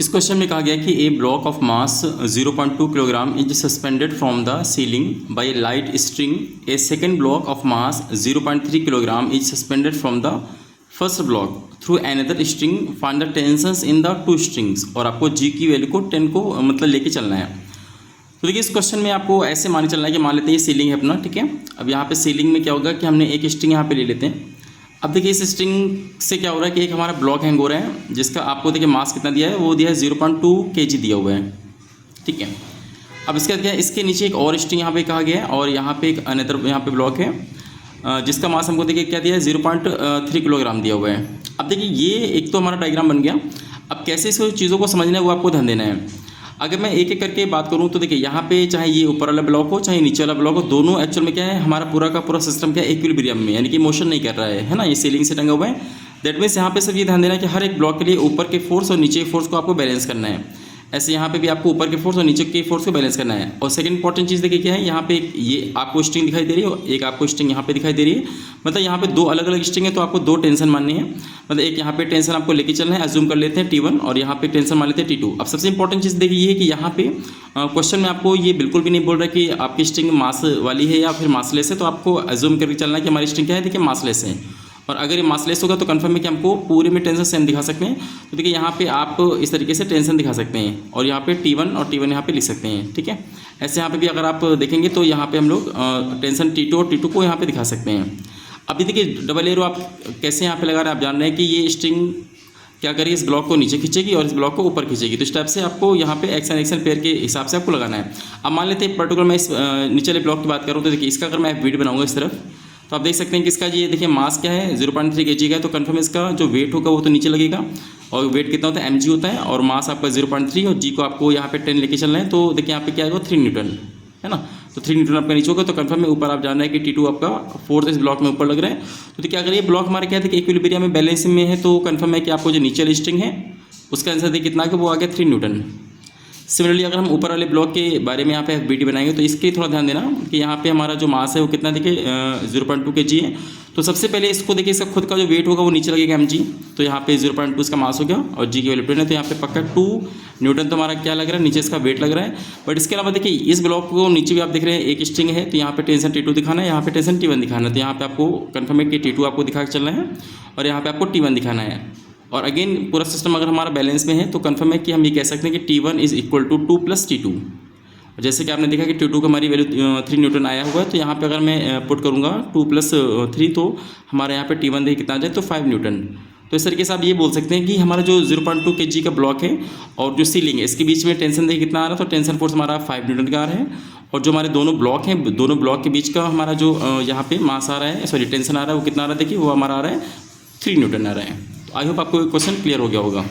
इस क्वेश्चन में कहा गया कि a block of mass 0.2 kilogram is suspended from the ceiling by light string. A second block of mass 0.3 kilogram is suspended from the first block through another string. Find the tensions in the two strings. और आपको जी की value को 10 को मतलब लेके चलना है। तो देखिए इस क्वेश्चन में आपको ऐसे मान चलना है कि मान लेते हैं ये सीलिंग है अपना, ठीक है। अब यहाँ पे सीलिंग में क्या होगा कि हमने एक स्ट्रिंग यहाँ पे ले लेते हैं। अब देखिए इस स्ट्रिंग से क्या हो रहा है कि एक हमारा ब्लॉक हैंग हो रहा है जिसका आपको देखिए मास कितना दिया है, वो दिया है 0.2 kg दिया हुआ है, ठीक है। अब इसका क्या है, इसके नीचे एक और स्ट्रिंग यहाँ पे कहा गया है और यहाँ पे एक अनदर यहाँ पे ब्लॉक है जिसका मास हमको देखिए क्या दिया है 0.3 किलोग्राम दिया हुआ है। अब देखिए ये एक तो हमारा डायग्राम बन गया। अब कैसे इस चीज़ों को समझना है वो आपको ध्यान देना है। अगर मैं एक एक करके बात करूं तो देखिए यहाँ पे चाहे ये ऊपर वाला ब्लॉक हो चाहे नीचे वाला ब्लॉक हो, दोनों एक्चुअल में क्या है हमारा पूरा का पूरा सिस्टम क्या है इक्विलिब्रियम में, यानी कि मोशन नहीं कर रहा है ना। ये सीलिंग से टंगा हुआ है। दैट मीन्स यहाँ पे सब ये ध्यान देना है कि हर एक ब्लॉक के लिए ऊपर के फोर्स और नीचे के फोर्स को आपको बैलेंस करना है। ऐसे यहाँ पे भी आपको ऊपर के फोर्स और नीचे के फोर्स को बैलेंस करना है। और सेकंड इंपॉर्टेंट चीज़ देखिए क्या है, यहाँ पे ये आपको स्ट्रिंग दिखाई दे रही है और एक आपको स्ट्रिंग यहाँ पे दिखाई दे रही है। मतलब यहाँ पे दो अलग अलग स्ट्रिंग है तो आपको दो टेंशन माननी है। मतलब एक यहाँ पे टेंशन आपको लेके चलना है, अज्यूम कर लेते हैं T1 और यहाँ पे टेंशन मान लेते हैं T2। अब सबसे इंपॉर्टेंट चीज़ देखिए ये है कि यहाँ पे क्वेश्चन में आपको ये बिल्कुल भी नहीं बोल रहा है कि आपकी स्ट्रिंग मास वाली है या फिर मासलेस है। तो आपको अज्यूम करके चलना है कि हमारी स्ट्रिंग क्या है, देखिए मासलेस है। और अगर ये मासलेस होगा तो कंफर्म है कि हमको पूरे में टेंशन सेम दिखा सकते हैं। तो देखिए यहाँ पे आप इस तरीके से टेंशन दिखा सकते हैं और यहाँ पे T1 और T1 यहाँ पे लिख सकते हैं, ठीक है। ऐसे यहाँ पे भी अगर आप देखेंगे तो यहाँ पे हम लोग टेंशन T2 और T2 को यहाँ पे दिखा सकते हैं। अभी देखिए डबल एरो आप कैसे यहाँ पे लगा रहे हैं, आप जान रहे हैं कि ये स्ट्रिंग क्या करेगी, इस ब्लॉक को नीचे खींचेगी और इस ब्लॉक को ऊपर खींचेगी। तो इस टाइप से आपको यहाँ पे एक्शन एक्शन पेयर के हिसाब से आपको लगाना है। अब मान लेते हैं पर्टिकुलर मैं इस नीचे वाले ब्लॉक की बात करूँ तो देखिए इसका अगर मैं वेट बनाऊंगा इस तरफ तो आप देख सकते हैं कि इसका ये देखिए मास क्या है 0.3 kg का है। तो कन्फर्म इसका जो वेट होगा वो तो नीचे लगेगा और वेट कितना होता है mg होता है और मास आपका 0.3 और g को आपको यहाँ पे 10 लेके चलना है। तो देखिए यहाँ पे क्या आएगा 3 न्यूटन है ना। तो 3 न्यूटन आपका नीचे होगा। तो कन्फर्म में ऊपर आप जान रहे हैं कि T2 आपका फोर्थ इस ब्लॉक में ऊपर लग रहा है। तो देखिए अगर ये ब्लॉक हमारे क्या है कि इक्विलिब्रियम में बैलेंस में है तो कन्फर्म है कि आपको जो नीचे वाली स्ट्रिंग है उसका आंसर देखिए कितना है, वो आ गया 3 न्यूटन। सिमिलरली अगर हम ऊपर वाले ब्लॉक के बारे में यहाँ पे FBT बनाएंगे तो इसके थोड़ा ध्यान देना कि यहाँ पे हमारा जो मास है वो कितना देखिए 0.2 kg है। तो सबसे पहले इसको देखिए इसका खुद का जो वेट होगा वो नीचे लगेगा mg। तो यहाँ पे 0.2 इसका मास हो गया और g की वैल्यू 10 है। तो यहाँ पे पक्का 2 न्यूटन तो हमारा क्या लग रहा है, नीचे इसका वेट लग रहा है। बट इसके अलावा देखिए इस ब्लॉक को नीचे भी आप देख रहे हैं एक स्ट्रिंग है। तो यहाँ पे टेंशन T2 दिखाना है, यहाँ पे टेंशन T1 दिखाना है। तो यहाँ पे आपको कन्फर्म है कि T2 आपको दिखा के चलना है और यहाँ पे आपको T1 दिखाना है। और अगेन पूरा सिस्टम अगर हमारा बैलेंस में है तो कंफर्म है कि हम ये कह सकते हैं कि T1 is equal to 2 + T2। जैसे कि आपने देखा कि T2 का हमारी वैल्यू 3 न्यूटन आया हुआ है। तो यहाँ पे अगर मैं पुट करूँगा 2 + 3 तो हमारे यहाँ पे T1 देखिए कितना आ जाए तो 5 न्यूटन। तो इस तरीके से आप ये बोल सकते हैं कि हमारा जो 0.2 kg का ब्लॉक है और जो सीलिंग है इसके बीच में टेंशन देखिए कितना आ रहा है। तो टेंशन फोर्स हमारा 5 न्यूटन का आ रहा है। और जो हमारे दोनों ब्लॉक हैं, दोनों ब्लॉक के बीच का हमारा जो यहाँ पे मास आ रहा है, सॉरी टेंशन आ रहा है, वो कितना आ रहा है देखिए वो हमारा आ रहा है 3 न्यूटन आ रहा है। आई होप आपको क्वेश्चन क्लियर हो गया होगा।